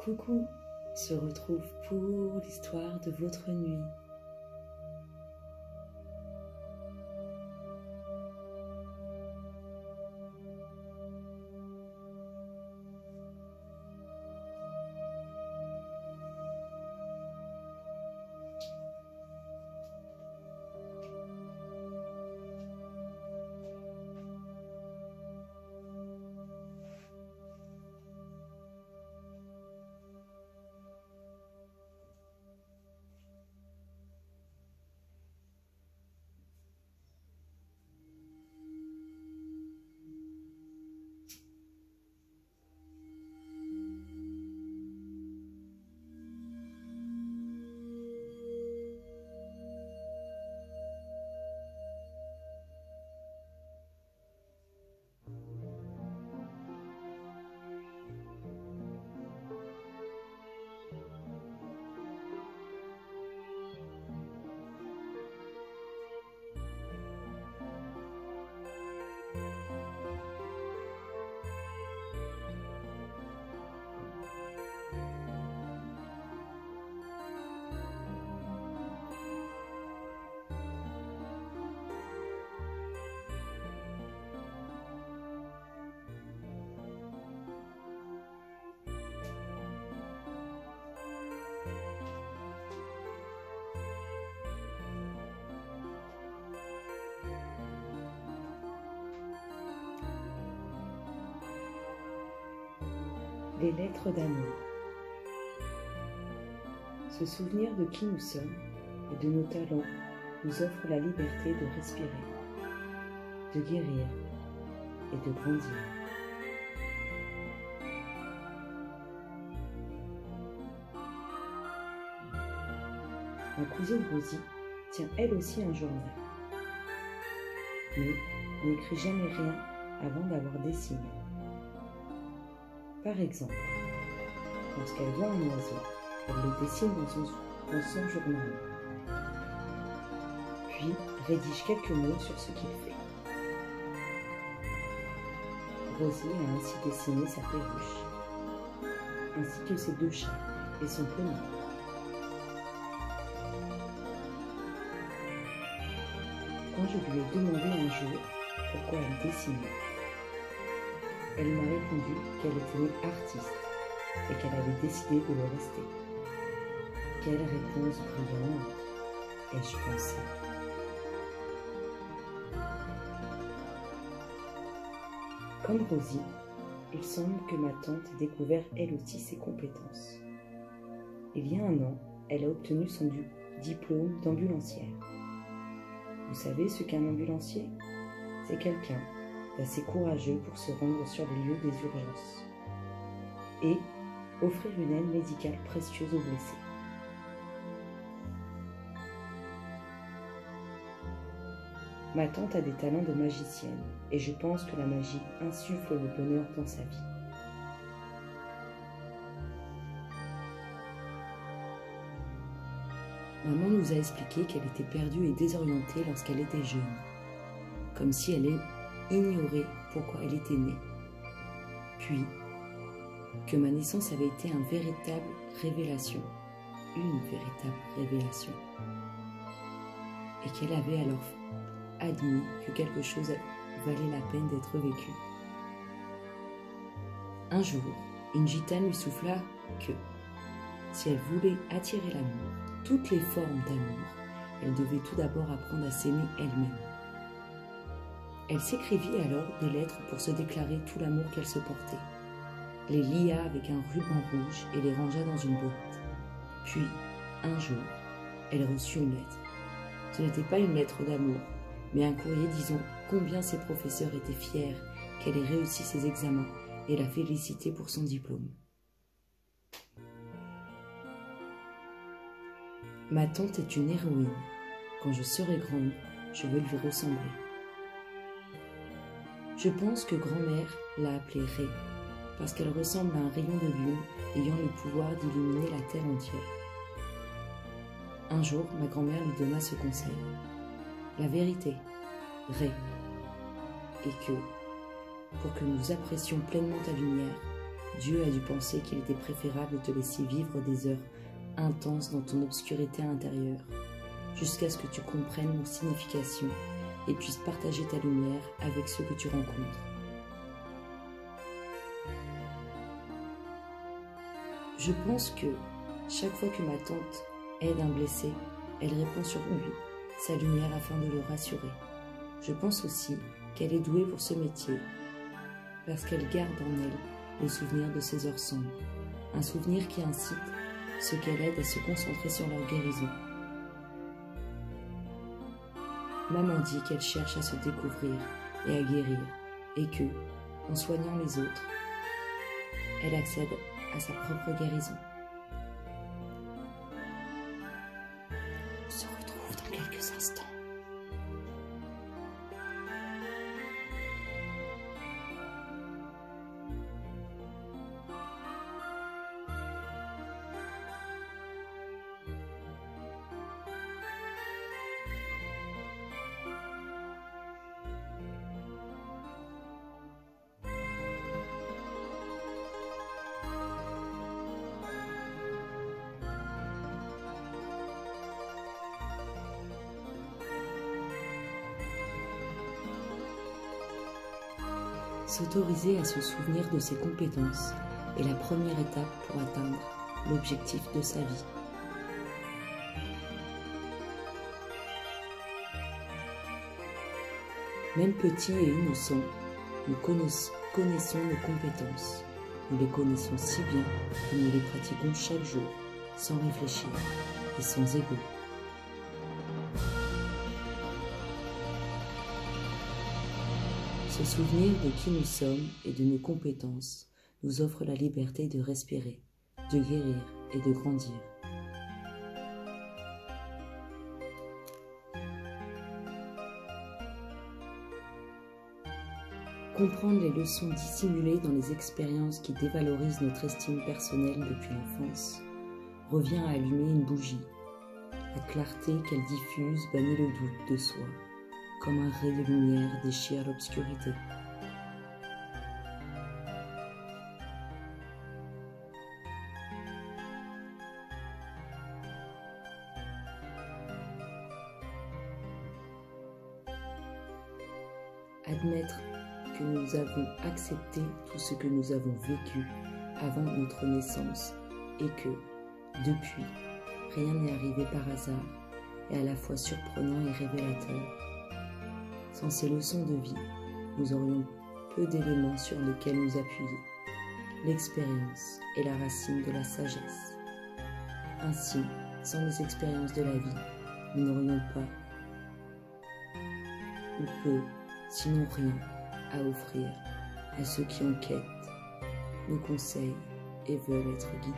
Coucou, on se retrouve pour l'histoire de votre nuit. Les lettres d'amour. Se souvenir de qui nous sommes et de nos talents nous offre la liberté de respirer, de guérir et de grandir. Ma cousine Rosie tient elle aussi un journal, mais n'écrit jamais rien avant d'avoir dessiné. Par exemple, lorsqu'elle voit un oiseau, elle le dessine dans son journal, puis rédige quelques mots sur ce qu'il fait. Rosie a ainsi dessiné sa perruche, ainsi que ses 2 chats et son poney. Quand je lui ai demandé un jour pourquoi elle dessinait, elle m'a répondu qu'elle était née artiste et qu'elle avait décidé de le rester. Quelle réponse brillante, ai-je pensé. Comme Rosie, il semble que ma tante ait découvert elle aussi ses compétences. Il y a 1 an, elle a obtenu son diplôme d'ambulancière. Vous savez ce qu'est un ambulancier? C'est quelqu'un assez courageux pour se rendre sur les lieux des urgences et offrir une aide médicale précieuse aux blessés. Ma tante a des talents de magicienne et je pense que la magie insuffle le bonheur dans sa vie. Maman nous a expliqué qu'elle était perdue et désorientée lorsqu'elle était jeune, comme si elle ignorait pourquoi elle était née. Puis, que ma naissance avait été une véritable révélation, et qu'elle avait alors admis que quelque chose valait la peine d'être vécu. Un jour, une gitane lui souffla que, si elle voulait attirer l'amour, toutes les formes d'amour, elle devait tout d'abord apprendre à s'aimer elle-même. Elle s'écrivit alors des lettres pour se déclarer tout l'amour qu'elle se portait, les lia avec un ruban rouge et les rangea dans une boîte. Puis, un jour, elle reçut une lettre. Ce n'était pas une lettre d'amour, mais un courrier disant combien ses professeurs étaient fiers qu'elle ait réussi ses examens et la féliciter pour son diplôme. Ma tante est une héroïne. Quand je serai grande, je veux lui ressembler. Je pense que grand-mère l'a appelée Ré, parce qu'elle ressemble à un rayon de lune ayant le pouvoir d'illuminer la terre entière. Un jour, ma grand-mère lui donna ce conseil. La vérité, Ré, est que, pour que nous apprécions pleinement ta lumière, Dieu a dû penser qu'il était préférable de te laisser vivre des heures intenses dans ton obscurité intérieure, jusqu'à ce que tu comprennes leur signification et puisses partager ta lumière avec ceux que tu rencontres. Je pense que chaque fois que ma tante aide un blessé, elle répand sur lui sa lumière afin de le rassurer. Je pense aussi qu'elle est douée pour ce métier parce qu'elle garde en elle le souvenir de ses heures sombres, un souvenir qui incite ceux qu'elle aide à se concentrer sur leur guérison. Maman dit qu'elle cherche à se découvrir et à guérir, et que, en soignant les autres, elle accède à sa propre guérison. On se retrouve dans quelques instants. S'autoriser à se souvenir de ses compétences est la première étape pour atteindre l'objectif de sa vie. Même petits et innocents, nous connaissons nos compétences. Nous les connaissons si bien que nous les pratiquons chaque jour, sans réfléchir et sans ego. Se souvenir de qui nous sommes et de nos compétences nous offre la liberté de respirer, de guérir et de grandir. Comprendre les leçons dissimulées dans les expériences qui dévalorisent notre estime personnelle depuis l'enfance revient à allumer une bougie. La clarté qu'elle diffuse bannit le doute de soi, comme un ray de lumière déchire l'obscurité. Admettre que nous avons accepté tout ce que nous avons vécu avant notre naissance et que, depuis, rien n'est arrivé par hasard et à la fois surprenant et révélateur. Sans ces leçons de vie, nous aurions peu d'éléments sur lesquels nous appuyer. L'expérience est la racine de la sagesse. Ainsi, sans les expériences de la vie, nous n'aurions pas ou peu, sinon rien, à offrir à ceux qui en quêtent, nous conseillent et veulent être guidés.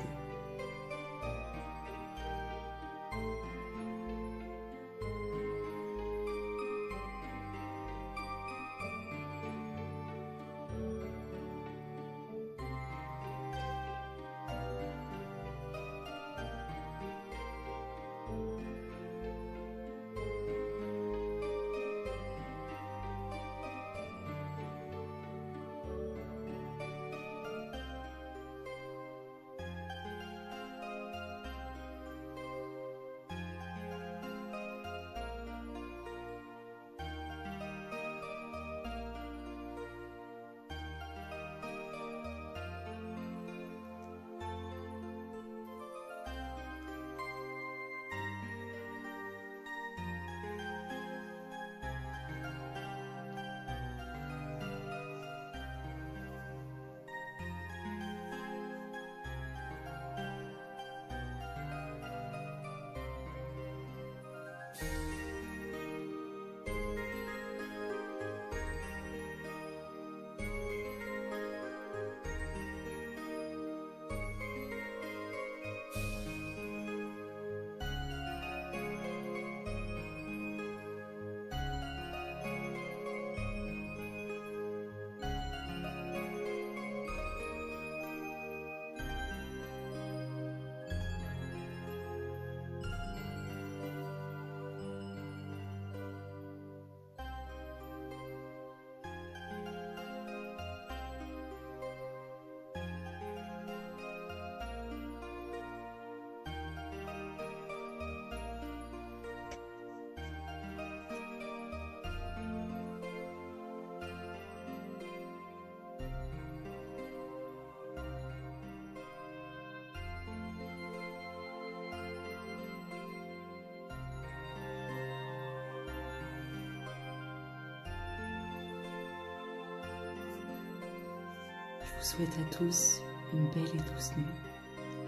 vous souhaite à tous une belle et douce nuit.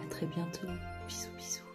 À très bientôt. Bisous, bisous.